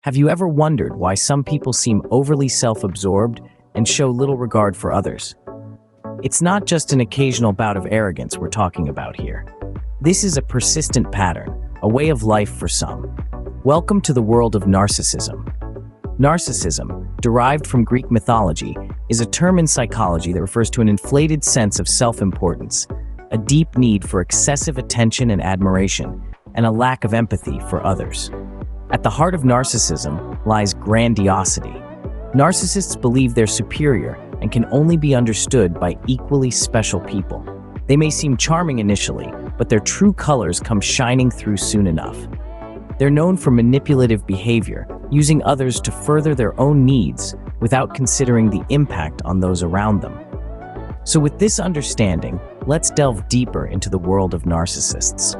Have you ever wondered why some people seem overly self-absorbed and show little regard for others? It's not just an occasional bout of arrogance we're talking about here. This is a persistent pattern, a way of life for some. Welcome to the world of narcissism. Narcissism, derived from Greek mythology, is a term in psychology that refers to an inflated sense of self-importance, a deep need for excessive attention and admiration, and a lack of empathy for others. At the heart of narcissism lies grandiosity. Narcissists believe they're superior and can only be understood by equally special people. They may seem charming initially, but their true colors come shining through soon enough. They're known for manipulative behavior, using others to further their own needs without considering the impact on those around them. So with this understanding, let's delve deeper into the world of narcissists.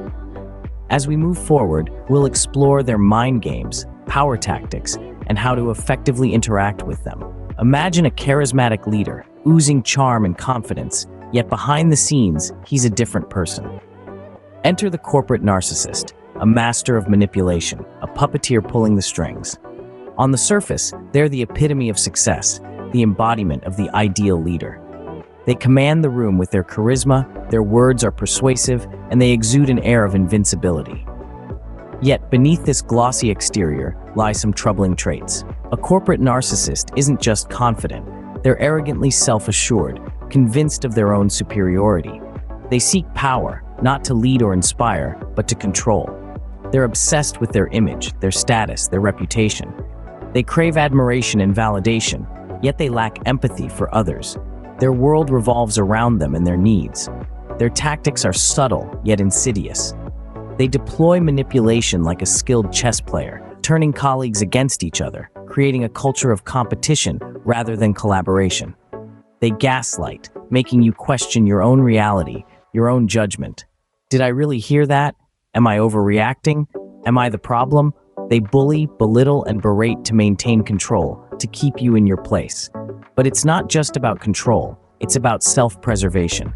As we move forward, we'll explore their mind games, power tactics, and how to effectively interact with them. Imagine a charismatic leader, oozing charm and confidence, yet behind the scenes, he's a different person. Enter the corporate narcissist, a master of manipulation, a puppeteer pulling the strings. On the surface, they're the epitome of success, the embodiment of the ideal leader. They command the room with their charisma, their words are persuasive, and they exude an air of invincibility. Yet beneath this glossy exterior lie some troubling traits. A corporate narcissist isn't just confident, they're arrogantly self-assured, convinced of their own superiority. They seek power, not to lead or inspire, but to control. They're obsessed with their image, their status, their reputation. They crave admiration and validation, yet they lack empathy for others. Their world revolves around them and their needs. Their tactics are subtle, yet insidious. They deploy manipulation like a skilled chess player, turning colleagues against each other, creating a culture of competition rather than collaboration. They gaslight, making you question your own reality, your own judgment. Did I really hear that? Am I overreacting? Am I the problem? They bully, belittle, and berate to maintain control, to keep you in your place. But it's not just about control, it's about self-preservation.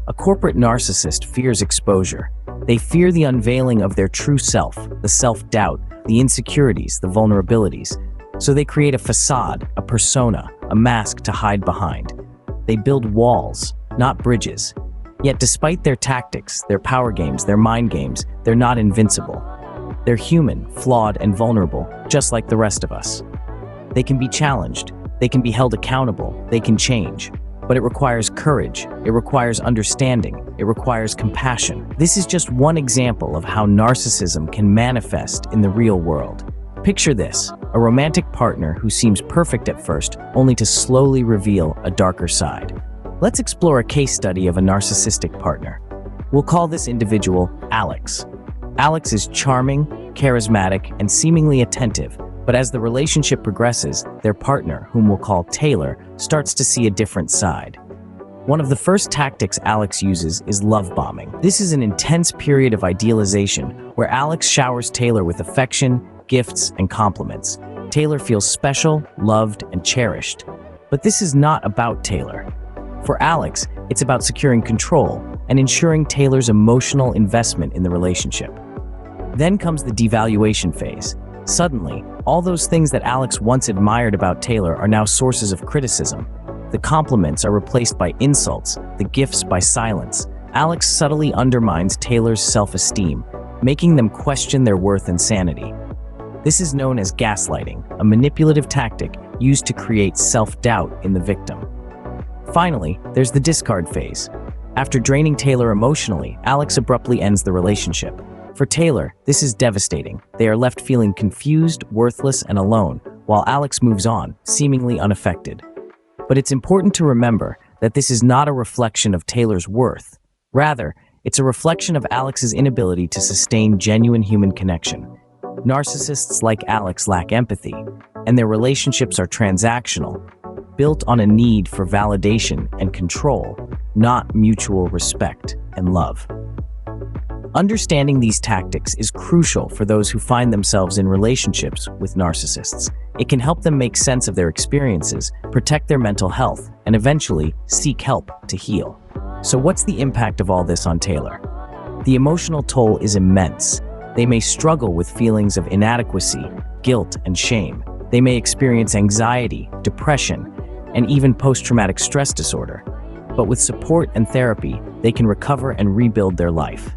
A corporate narcissist fears exposure. They fear the unveiling of their true self, the self-doubt, the insecurities, the vulnerabilities. So they create a facade, a persona, a mask to hide behind. They build walls, not bridges. Yet despite their tactics, their power games, their mind games, they're not invincible. They're human, flawed, and vulnerable, just like the rest of us. They can be challenged, they can be held accountable, they can change. But it requires courage, it requires understanding, it requires compassion. This is just one example of how narcissism can manifest in the real world. Picture this, a romantic partner who seems perfect at first, only to slowly reveal a darker side. Let's explore a case study of a narcissistic partner. We'll call this individual Alex. Alex is charming, charismatic, and seemingly attentive, but as the relationship progresses, their partner, whom we'll call Taylor, starts to see a different side. One of the first tactics Alex uses is love bombing. This is an intense period of idealization where Alex showers Taylor with affection, gifts, and compliments. Taylor feels special, loved, and cherished. But this is not about Taylor. For Alex, it's about securing control and ensuring Taylor's emotional investment in the relationship. Then comes the devaluation phase. Suddenly, all those things that Alex once admired about Taylor are now sources of criticism. The compliments are replaced by insults, the gifts by silence. Alex subtly undermines Taylor's self-esteem, making them question their worth and sanity. This is known as gaslighting, a manipulative tactic used to create self-doubt in the victim. Finally, there's the discard phase. After draining Taylor emotionally, Alex abruptly ends the relationship. For Taylor, this is devastating. They are left feeling confused, worthless, and alone, while Alex moves on, seemingly unaffected. But it's important to remember that this is not a reflection of Taylor's worth. Rather, it's a reflection of Alex's inability to sustain genuine human connection. Narcissists like Alex lack empathy, and their relationships are transactional, built on a need for validation and control, not mutual respect and love. Understanding these tactics is crucial for those who find themselves in relationships with narcissists. It can help them make sense of their experiences, protect their mental health, and eventually seek help to heal. So what's the impact of all this on Taylor? The emotional toll is immense. They may struggle with feelings of inadequacy, guilt and shame. They may experience anxiety, depression, and even post-traumatic stress disorder. But with support and therapy, they can recover and rebuild their life.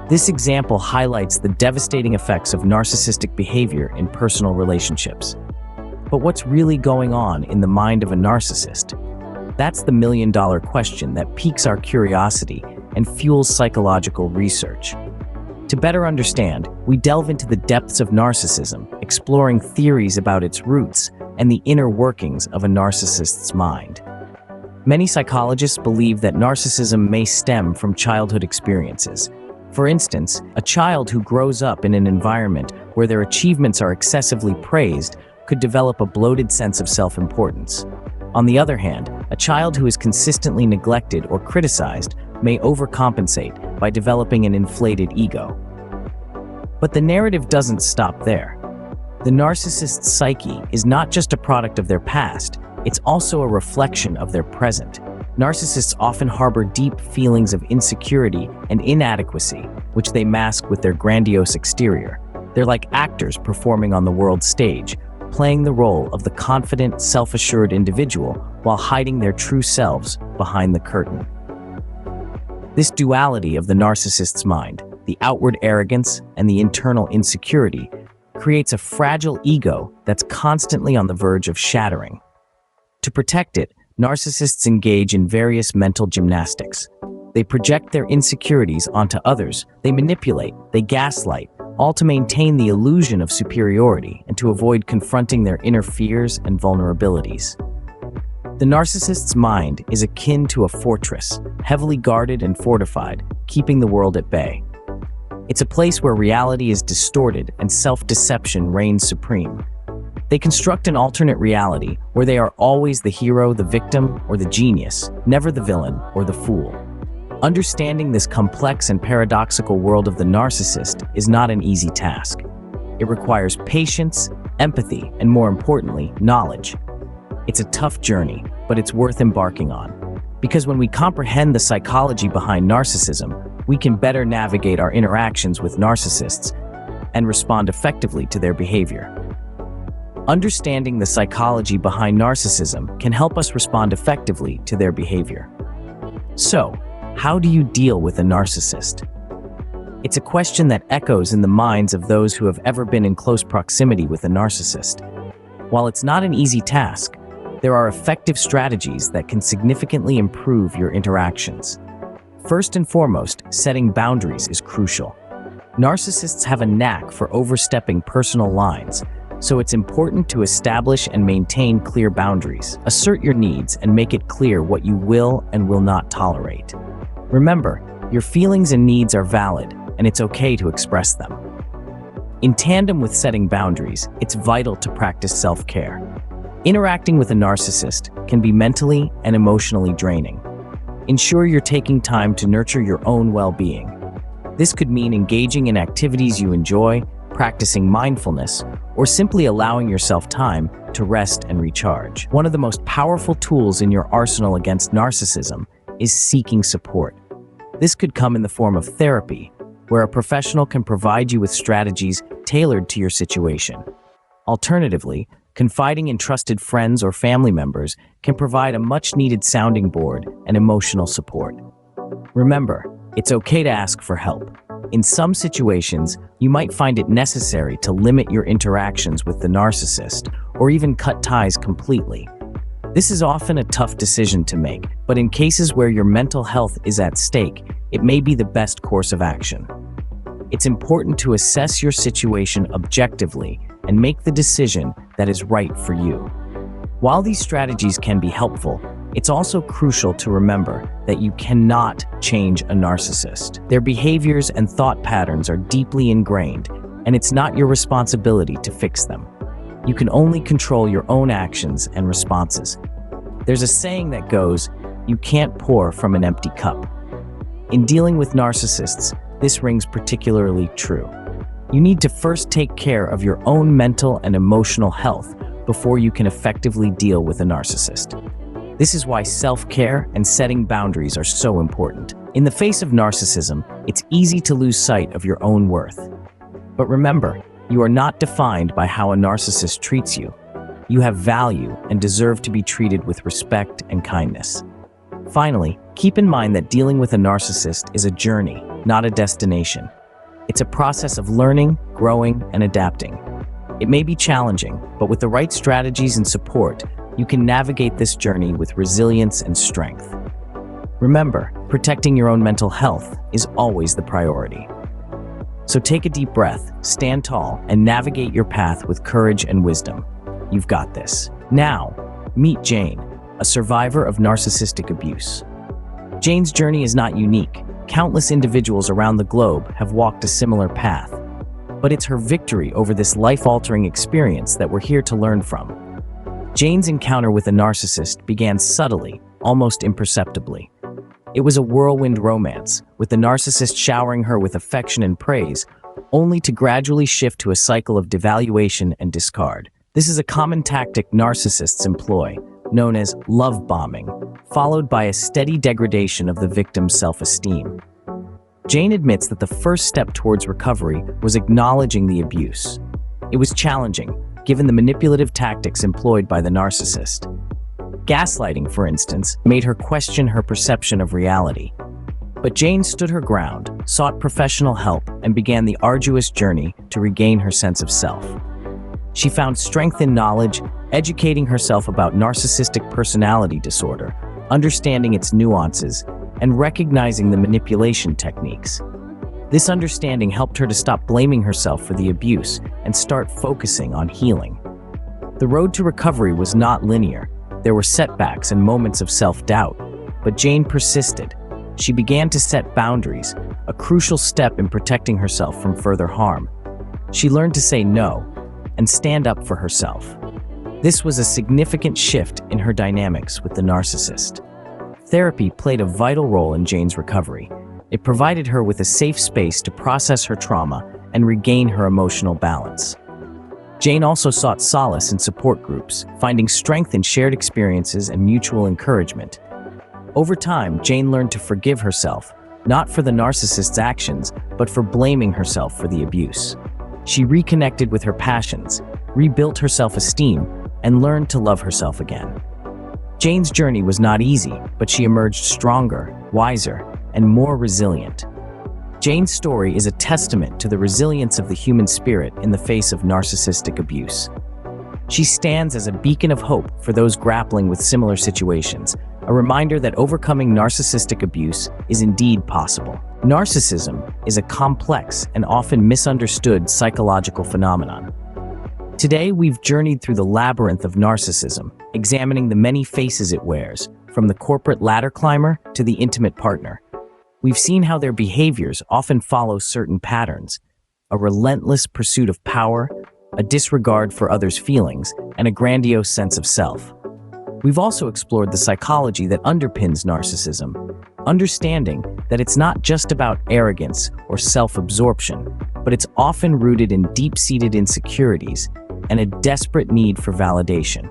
This example highlights the devastating effects of narcissistic behavior in personal relationships. But what's really going on in the mind of a narcissist? That's the million-dollar question that piques our curiosity and fuels psychological research. To better understand, we delve into the depths of narcissism, exploring theories about its roots and the inner workings of a narcissist's mind. Many psychologists believe that narcissism may stem from childhood experiences. For instance, a child who grows up in an environment where their achievements are excessively praised could develop a bloated sense of self-importance. On the other hand, a child who is consistently neglected or criticized may overcompensate by developing an inflated ego. But the narrative doesn't stop there. The narcissist's psyche is not just a product of their past, it's also a reflection of their present. Narcissists often harbor deep feelings of insecurity and inadequacy, which they mask with their grandiose exterior. They're like actors performing on the world stage, playing the role of the confident, self-assured individual while hiding their true selves behind the curtain. This duality of the narcissist's mind, the outward arrogance and the internal insecurity, creates a fragile ego that's constantly on the verge of shattering. To protect it, narcissists engage in various mental gymnastics. They project their insecurities onto others, they manipulate, they gaslight, all to maintain the illusion of superiority and to avoid confronting their inner fears and vulnerabilities. The narcissist's mind is akin to a fortress, heavily guarded and fortified, keeping the world at bay. It's a place where reality is distorted and self-deception reigns supreme. They construct an alternate reality where they are always the hero, the victim, or the genius, never the villain or the fool. Understanding this complex and paradoxical world of the narcissist is not an easy task. It requires patience, empathy, and more importantly, knowledge. It's a tough journey, but it's worth embarking on. Because when we comprehend the psychology behind narcissism, we can better navigate our interactions with narcissists and respond effectively to their behavior. Understanding the psychology behind narcissism can help us respond effectively to their behavior. So, how do you deal with a narcissist? It's a question that echoes in the minds of those who have ever been in close proximity with a narcissist. While it's not an easy task, there are effective strategies that can significantly improve your interactions. First and foremost, setting boundaries is crucial. Narcissists have a knack for overstepping personal lines, so it's important to establish and maintain clear boundaries. Assert your needs and make it clear what you will and will not tolerate. Remember, your feelings and needs are valid, and it's okay to express them. In tandem with setting boundaries, it's vital to practice self-care. Interacting with a narcissist can be mentally and emotionally draining. Ensure you're taking time to nurture your own well-being. This could mean engaging in activities you enjoy, practicing mindfulness, or simply allowing yourself time to rest and recharge. One of the most powerful tools in your arsenal against narcissism is seeking support. This could come in the form of therapy, where a professional can provide you with strategies tailored to your situation. Alternatively, confiding in trusted friends or family members can provide a much-needed sounding board and emotional support. Remember, it's okay to ask for help. In some situations, you might find it necessary to limit your interactions with the narcissist or even cut ties completely. This is often a tough decision to make, but in cases where your mental health is at stake, it may be the best course of action. It's important to assess your situation objectively and make the decision that is right for you. While these strategies can be helpful, it's also crucial to remember that you cannot change a narcissist. Their behaviors and thought patterns are deeply ingrained, and it's not your responsibility to fix them. You can only control your own actions and responses. There's a saying that goes, "You can't pour from an empty cup." In dealing with narcissists, this rings particularly true. You need to first take care of your own mental and emotional health before you can effectively deal with a narcissist. This is why self-care and setting boundaries are so important. In the face of narcissism, it's easy to lose sight of your own worth. But remember, You are not defined by how a narcissist treats you. You have value and deserve to be treated with respect and kindness. Finally, keep in mind that dealing with a narcissist is a journey, not a destination. It's a process of learning, growing, and adapting. It may be challenging, but with the right strategies and support, you can navigate this journey with resilience and strength. Remember, protecting your own mental health is always the priority. So take a deep breath, stand tall, and navigate your path with courage and wisdom. You've got this. Now, meet Jane, a survivor of narcissistic abuse. Jane's journey is not unique. Countless individuals around the globe have walked a similar path. But it's her victory over this life-altering experience that we're here to learn from. Jane's encounter with a narcissist began subtly, almost imperceptibly. It was a whirlwind romance, with the narcissist showering her with affection and praise, only to gradually shift to a cycle of devaluation and discard. This is a common tactic narcissists employ, known as love bombing, followed by a steady degradation of the victim's self-esteem. Jane admits that the first step towards recovery was acknowledging the abuse. It was challenging, given the manipulative tactics employed by the narcissist. Gaslighting, for instance, made her question her perception of reality. But Jane stood her ground, sought professional help, and began the arduous journey to regain her sense of self. She found strength in knowledge, educating herself about narcissistic personality disorder, understanding its nuances, and recognizing the manipulation techniques. This understanding helped her to stop blaming herself for the abuse and start focusing on healing. The road to recovery was not linear. There were setbacks and moments of self-doubt, but Jane persisted. She began to set boundaries, a crucial step in protecting herself from further harm. She learned to say no and stand up for herself. This was a significant shift in her dynamics with the narcissist. Therapy played a vital role in Jane's recovery. It provided her with a safe space to process her trauma and regain her emotional balance. Jane also sought solace in support groups, finding strength in shared experiences and mutual encouragement. Over time, Jane learned to forgive herself, not for the narcissist's actions, but for blaming herself for the abuse. She reconnected with her passions, rebuilt her self-esteem, and learned to love herself again. Jane's journey was not easy, but she emerged stronger, wiser, and more resilient. Jane's story is a testament to the resilience of the human spirit in the face of narcissistic abuse. She stands as a beacon of hope for those grappling with similar situations, a reminder that overcoming narcissistic abuse is indeed possible. Narcissism is a complex and often misunderstood psychological phenomenon. Today, we've journeyed through the labyrinth of narcissism, examining the many faces it wears, from the corporate ladder climber to the intimate partner. We've seen how their behaviors often follow certain patterns: a relentless pursuit of power, a disregard for others' feelings, and a grandiose sense of self. We've also explored the psychology that underpins narcissism, understanding that it's not just about arrogance or self-absorption, but it's often rooted in deep-seated insecurities and a desperate need for validation.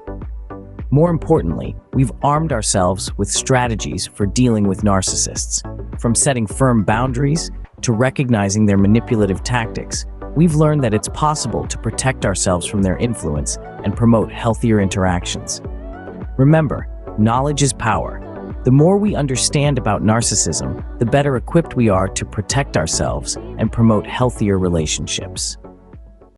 More importantly, we've armed ourselves with strategies for dealing with narcissists. From setting firm boundaries to recognizing their manipulative tactics, we've learned that it's possible to protect ourselves from their influence and promote healthier interactions. Remember, knowledge is power. The more we understand about narcissism, the better equipped we are to protect ourselves and promote healthier relationships.